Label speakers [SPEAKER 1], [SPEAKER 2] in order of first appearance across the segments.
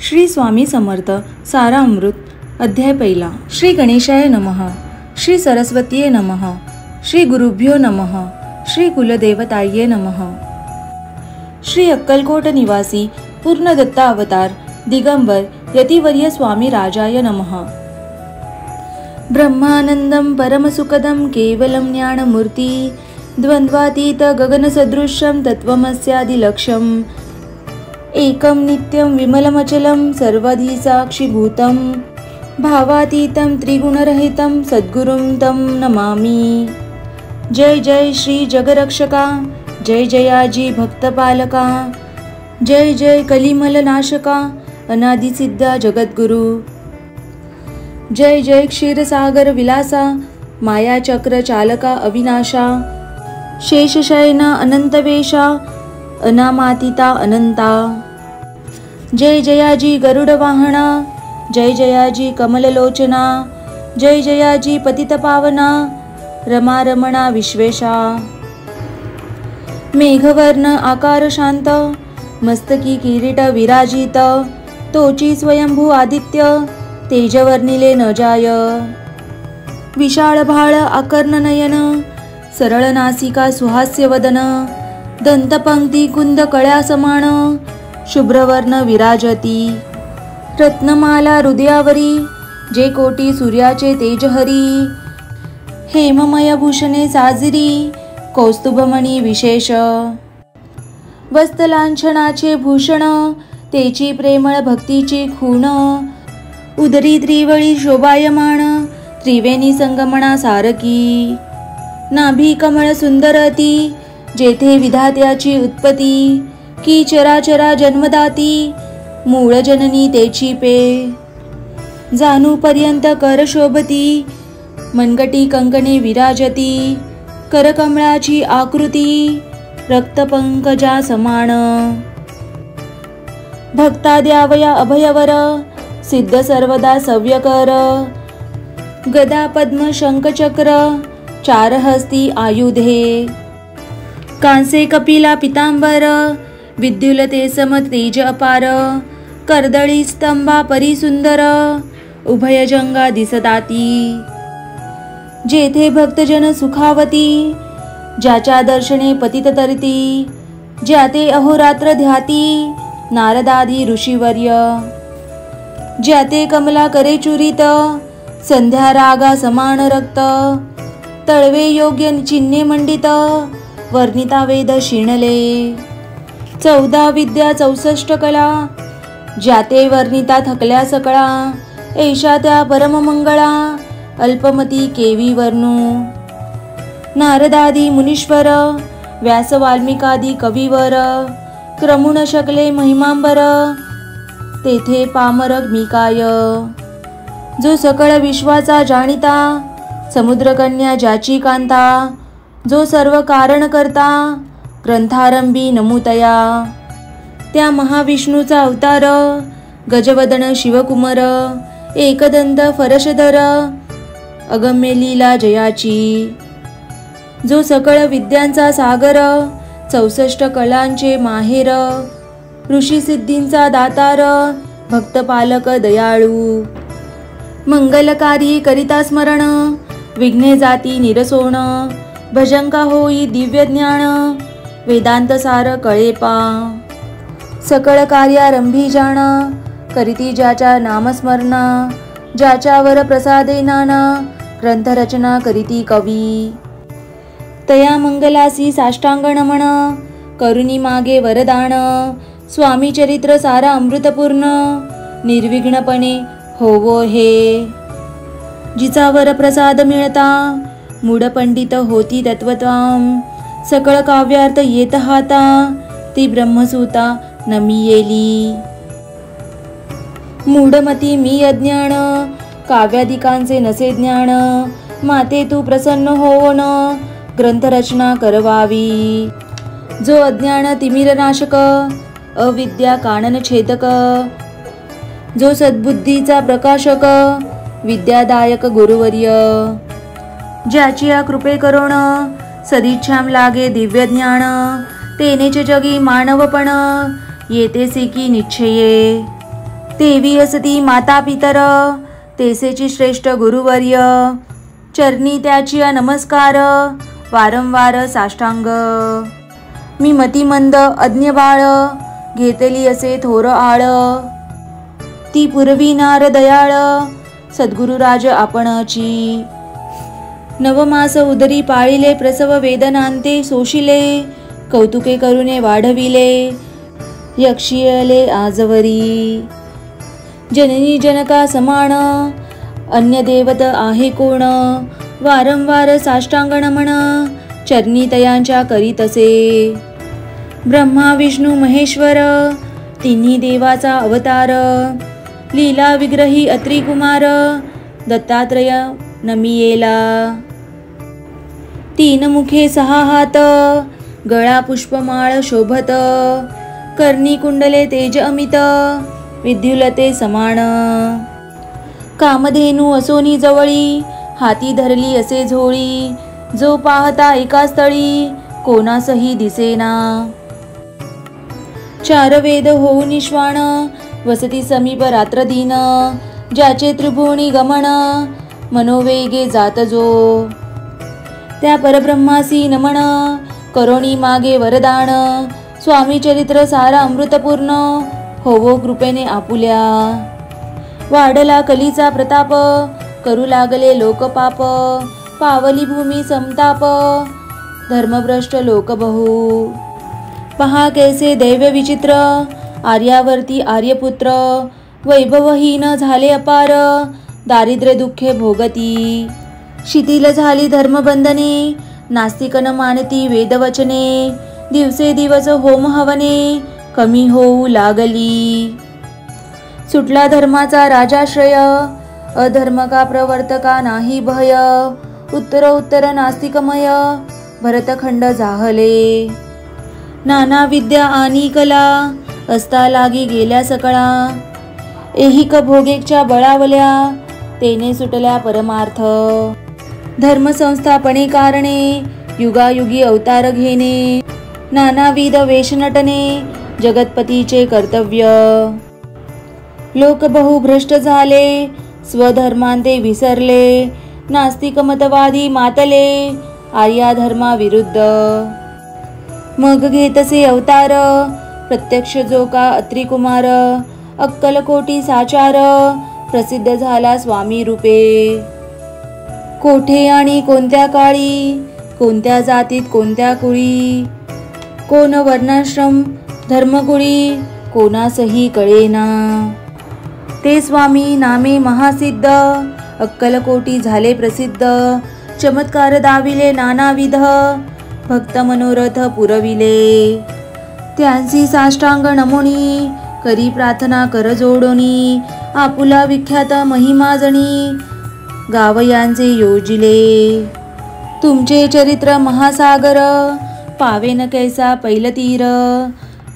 [SPEAKER 1] श्री स्वामी समर्थ सारामृत अध्याय पहिला। श्री गणेशाय नमः, श्री सरस्वतीये नमः, श्री गुरुभ्यो नमः, श्री कुलदेवताये नमः। श्री अक्कलकोट निवासी पूर्ण दत्ता अवतार दिगंबर यतिवर्य स्वामी राजाय नमः। ब्रह्मानंदं परमसुखदं केवलं ज्ञानमूर्ति द्वंद्वातीत गगनसदृशं तत्त्वमस्यादिलक्ष्यम् एकं नित्यं विमलमचलं सर्वधी साक्षीभूतं भावातीतं त्रिगुणरहितं सद्गुरुं तं नमामि। जय जय श्री जगरक्षका, जय जयाजी भक्तपालका, जय जय कलिमलनाशका अनादिसिद्धा जगद्गुरु, जय जय क्षीरसागर विलासा मायाचक्र चालका अविनाशा, शेषशयना अनंतवेशा अनामातीता अनंता। जय जयाजी गरुडवाहना, जय जयाजी कमललोचना, जय जयाजी पतितपावना रमा रमणा विश्वेशा। मेघवर्ण आकार शांत मस्तकी किरीट विराजित तोची स्वयंभू आदित्य तेजवर्णिले न जाय। विशाळ भाळ आकर्ण नयन सरळ नासिका सुहास्य वदन दंतपंक्ती कुंद कळ्या समान शुभ्रवर्ण विराजती। रत्नमाला हृदयावरी जे कोटी सूर्याचे तेजहरी हेममय भूषणे साजिरी कौस्तुभमणी विशेष। वस्तलांछनाचे भूषण तेची प्रेमळ भक्तीची खूण उदरी त्रिवळी शोभायमान त्रिवेणी संगमणा सारकी। नाभी कमळ सुंदरती जेथे विधात्याची उत्पत्ती की चराचरा जन्मदाती मूळ जननी तेची पे। जानू पर्यंत कर शोभती मनगटी कंकणे विराजती करकमळाची आकृती रक्तपंकजा समान। भक्ताद्यावया अभयवर सिद्ध सर्वदा सव्यकर गदा पद्म शंखचक्र चार हस्ती आयुधे। कांसे कपिला पितांबर विद्युलते सम तेज अपार कर्दळी स्तंभा परिसुंदर उभयजंगा दिसताती। जेथे भक्तजन सुखावती ज्याच्या दर्शने पतित तरती ज्याते अहोरात्र ध्याती नारदादी ऋषीवर्य। ज्याते कमला करे चुरित संध्या रागा समान रक्त तळवे योग्य चिन्हे मंडित वर्णिता वेद शिणले। 14 विद्या 64 कला ज्याते वर्णिता थकल्या सकळा ऐशा त्या परममंगळा अल्पमती केवी वर्णू। नारदादी मुनीश्वर व्यास वाल्मिकादी कविवर क्रमुण शकले महिमांबर तेथे पामरक मिकाय। जो सकळ विश्वाचा जाणिता समुद्रकन्या ज्याची कांता जो सर्व कारण करता ग्रंथारंभी नमुतया। त्या महाविष्णूचा अवतार गजवदन शिवकुमार एकदंत फरशधर अगम्य लीला जयाची। जो सकळ विद्यांचा सागर 64 कलांचे माहेर ऋषी सिद्धींचा दातार भक्तपालक दयाळू। मंगलकारी करिता स्मरण विघ्ने जाती निरसोण भजंका होई दिव्य ज्ञान वेदांत सार कळेपा। सकळ कार्यारंभी जाण करीती ज्याच्या नामस्मरणा ज्याच्यावर प्रसादे नाना ग्रंथरचना करीती कवी। तया मंगलासी साष्टांग नमन करुणी मागे वरदान स्वामी चरित्र सारा अमृतपूर्ण निर्विघ्नपणे होवो हे। जिचावर प्रसाद मिळता मूढ पंडित होती तत्वत्वाम सकळ काव्यार्थ येत हाता ती ब्रह्मसूता नमी येली। मूढमती मी अज्ञान काव्यादिकांचे नसे ज्ञान माते तू प्रसन्न होवन ग्रंथरचना करवावी। जो अज्ञान तिमिरनाशक अविद्या कानन छेदक जो सद्बुद्धीचा प्रकाशक विद्यादायक गुरुवर्य। ज्याची या कृपे करोण सदिच्छाम लागे दिव्य ज्ञान तेनेच जगी मानवपण येते सिकी निश्चये। तेवी असती माता पितर, तेसेची श्रेष्ठ गुरुवर्य, चरणी त्याची नमस्कार, वारंवार साष्टांग. मी मतिमंद अज्ञ बाळ, घेतली असे थोर आळ, ती पुरविनार दयाळ, सद्गुरुराज आपणाची. नवमास उदरी पाळिले, प्रसव वेदनांते सोशिले, कौतुके करुणे वाढविले, यक्षियले आजवरी. जननी जनका समान, अन्य देवत आहे कोण, वारंवार साष्टांग नमन, चरणी तयांच्या करीतसे. ब्रह्मा विष्णू महेश्वर, तिन्ही देवाचा अवतार, लीला विग्रही अत्री कुमार, दत्तात्रय नमियेला. तीन मुखे सहा हात, गळा पुष्पमाळ शोभत, कर्णी कुंडले तेज अमित, विद्युलते समान. कामधेनू असोनी जवळी, हाती धरली असे झोळी, जो पाहता एका स्थळी, कोणासही दिसेना. चार वेद होऊन निश्वाण, वसती समीप रात्र दिन, ज्याचे त्रिभुवनी गमन, मनोवेगे जात जो. त्या परब्रह्मासी नमन, करोणी मागे वरदान, स्वामी चरित्र सारा अमृतपूर्ण, होवो कृपेने आपुल्या. वाढला कलीचा प्रताप, करू लागले लोकपाप, पावली भूमी समताप, धर्मभ्रष्ट लोक बहु. पहा कैसे दैव विचित्र, आर्यावर्ती आर्यपुत्र, वैभवहीन झाले अपार, दारिद्र्य दुःखे भोगती. शिथिल झाली धर्मबंधने, नास्तिक न मानती वेदवचने, दिवसे दिवस होम हवने, कमी होऊ लागली. सुटला धर्माचा राजाश्रय, अधर्म का प्रवर्तका नाही भय, उत्तर उत्तर नास्तिकमय, भरतखंड जाहले. नाना विद्या आणि कला, असता लागी गेल्या सकळा, ऐहिक भोगेच्या बळावल्या, तेने सुटल्या परमार्थ. धर्मसंस्थापने कारणे, युगायुगी अवतार घेणे, नानाविध वेश नटने, जगतपतीचे कर्तव्य. लोक बहु भ्रष्ट झाले, स्वधर्मांते विसरले, नास्तिक मतवादी मातले, आर्या धर्मा विरुद्ध. मग घेतसे अवतार, प्रत्यक्ष जो का अत्रिकुमार, अक्कलकोटी साचार, प्रसिद्ध झाला स्वामी रूपे. कोठे आणि कोणत्या काळी, कोणत्या जातीत कोणत्या कुळी, कोण वर्णाश्रम धर्मकुळी, कोणासही कळेना. ते स्वामी नामे महासिद्ध, अक्कलकोटी झाले प्रसिद्ध, चमत्कार दाविले नानाविध, भक्त मनोरथ पुरविले. त्यांची साष्टांग नमोनी, करी प्रार्थना कर जोडोनी, आपुला विख्यात महिमा जणी, गावयांचे योजिले. तुमचे चरित्र महासागर, पावेन कैसा पैलतीर,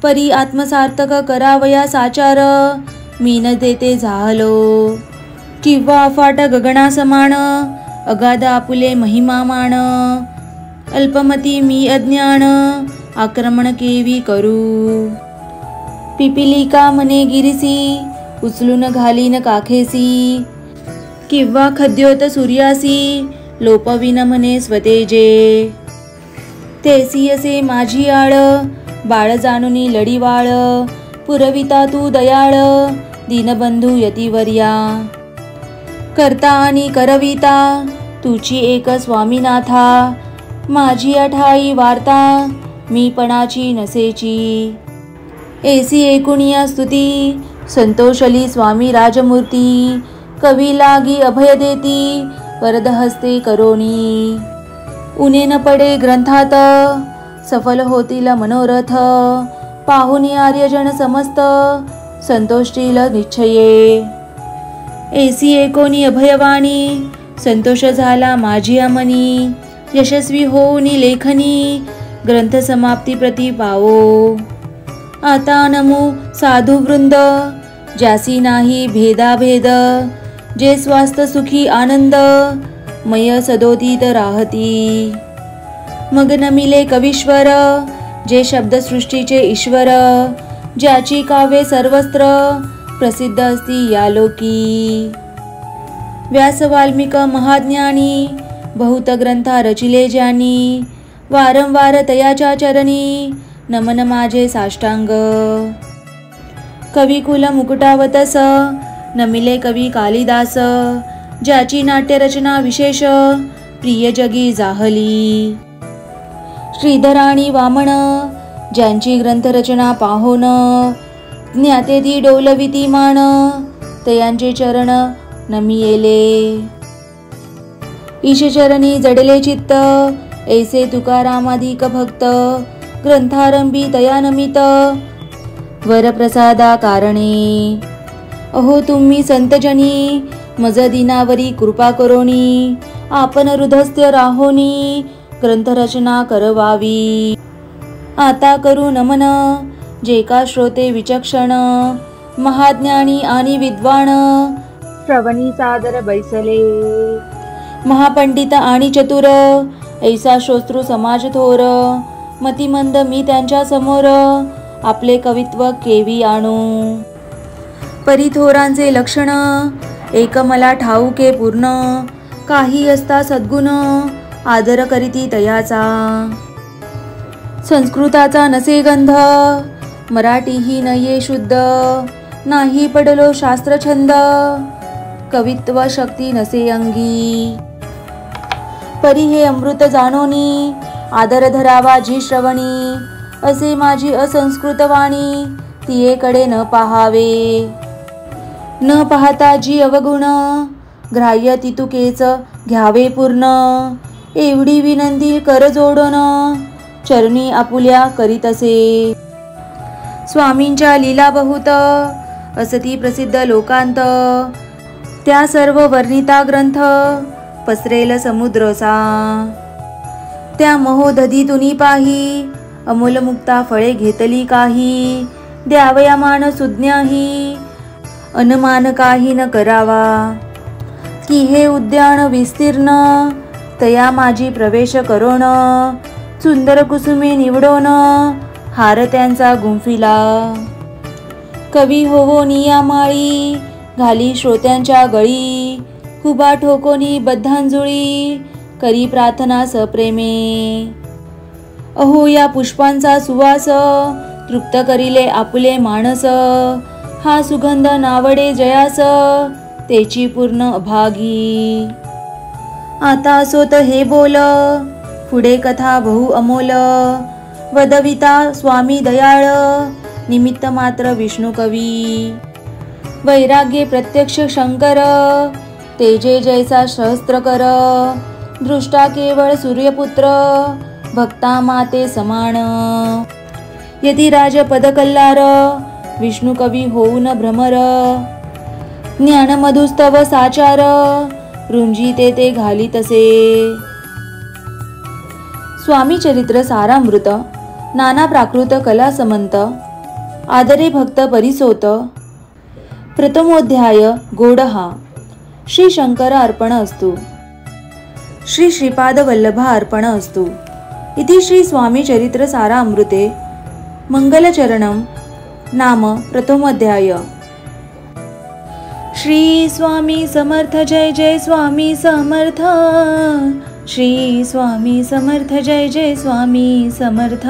[SPEAKER 1] परी आत्मसार्थक करावया साचार, मीन देते झालो. किंवा अफाट गगना समान, अगाध आपुले महिमा मान, अल्पमती मी अज्ञान, आक्रमण केवी करू. पिपिलिका म्हणे गिरिसी, उचलून घालीन काखेसी, किंवा खद्योत सूर्यासी, लोपविन म्हणे स्वतेजे. तेसी असे माझी आळ, बाळ जाणुनी लढीवाळ, पुरविता तू दयाळ, दीनबंधू यतिवर्या. करता आणि करविता, तुची एक स्वामीनाथा, माझी अठाई वार्ता, मीपणाची नसेची. ऐसी एकुणिया स्तुती, संतोषली स्वामी राजमूर्ती, कवी लागी अभय देती, वरद हस्ते करोनी. उणे न पडे ग्रंथात, सफल होतील मनोरथ, पाहुनी आर्यजन समस्त, संतोषतील निश्चये. ऐसी एकोणी अभयवाणी, संतोष झाला माझी अमनी, यशस्वी होऊनी लेखनी, ग्रंथ समाप्ती प्रति पावो. आता नमो साधू वृंद, ज्यासी नाही भेदाभेद, जे स्वास्थ सुखी आनंद, मय सदोदित राहती. मग नमिले कवीश्वर, जे शब्दसृष्टीचे ईश्वर, ज्याची काव्ये सर्वस्त्र, प्रसिद्ध अस्ति या लोकी। व्यास वाल्मिक महाज्ञानी बहुत ग्रंथा रचिले ज्यांनी, वारंवार तयाच्या चरणी नमन माझे साष्टांग। कविकुल मुकुटावतस नमिले कवी कालिदास, ज्याची नाट्यरचना विशेष प्रिय जगी जाहली। श्रीधर आणि वामन ज्यांची ग्रंथरचना पाहोन, ज्ञाते ती डोलविती मान, तयांचे चरण नमियेले। ईशचरणी जडले चित्त, ऐसे तुकारामाधिक भक्त, ग्रंथारंभी तया नमित, वरप्रसादा कारणे। अहो तुम्ही संतजनी, मज दिनावरी कृपा करोनी, आपण हृदस्थ राहोनी, ग्रंथरचना करवावी। आता करू नमन जे का श्रोते विचक्षण, महाज्ञानी आणि विद्वान, श्रवणी सादर बैसले। महापंडित आणि चतुर, ऐसा श्रोतृ समाज थोर, मतिमंद मी त्यांच्या समोर, आपले कवित्व केवी आणू। परिथोरांचे लक्षण एक मला ठाऊके पूर्ण, काही असता सद्गुण आदर करीती तयाचा। संस्कृताचा नसे गंध, मराठीही नये शुद्ध, नाही पडलो शास्त्रछंद, कवित्व शक्ती नसे अंगी। परी हे अमृत जाणोनी, आदर धरावा जी श्रवणी, असे माझी असंस्कृत वाणी, तियेकडे न पाहावे। न पाहता जी अवगुण, ग्राह्य तितुकेच घ्यावे पूर्ण, एवढी विनंती कर जोडून, चरणी आपुल्या करीतसे। स्वामींच्या लीला बहुत, असती प्रसिद्ध लोकांत, त्या सर्व वर्णिता ग्रंथ, पसरेल समुद्रसा। त्या महोदधीतुनी पाही, अमोल मुक्ता फळे घेतली काही, द्यावया मान सुज्ञाही, अनमान काही न करावा। की हे उद्यान विस्तीर्ण, तया माझी प्रवेश करोन, सुंदर कुसुमे निवडोन, हार त्यांचा गुंफिला। कवी होवो निया माळी, घाली श्रोत्यांच्या गळी, हुबा ठोकोनी बद्धांजुळी, करी प्रार्थना सप्रेमे। अहो या पुष्पांचा सुवास, तृप्त करिले आपुले मानस, हा सुगंध नावडे जयास, तेची पूर्ण अभागी। आता असोत हे बोल, पुढे कथा बहु अमोल, वदविता स्वामी दयाळ, निमित्त मात्र विष्णू कवी। वैराग्ये प्रत्यक्ष शंकर, तेजे जैसा सहस्त्रकर, दृष्टा केवळ सूर्यपुत्र, भक्ता माते समान। यतिराज पदकल्लार, विष्णू कवी होऊन भ्रमर, ज्ञान मधुस्तव साचार, रुंजिते ते घालितसे। स्वामी चरित्र सारामृत, नाना प्राकृत कला समंत, आदरे भक्त परिसोत। प्रथमोध्याय गोडहा, श्री शंकर अर्पण अस्तु, श्री श्रीपाद वल्लभा अर्पण अस्तु। इति श्री स्वामी चरित्र सारामृते मंगलचरणम नाम प्रथमोध्याय। श्री स्वामी समर्थ, जय जय स्वामी समर्थ, श्री स्वामी समर्थ, जय जय स्वामी समर्थ।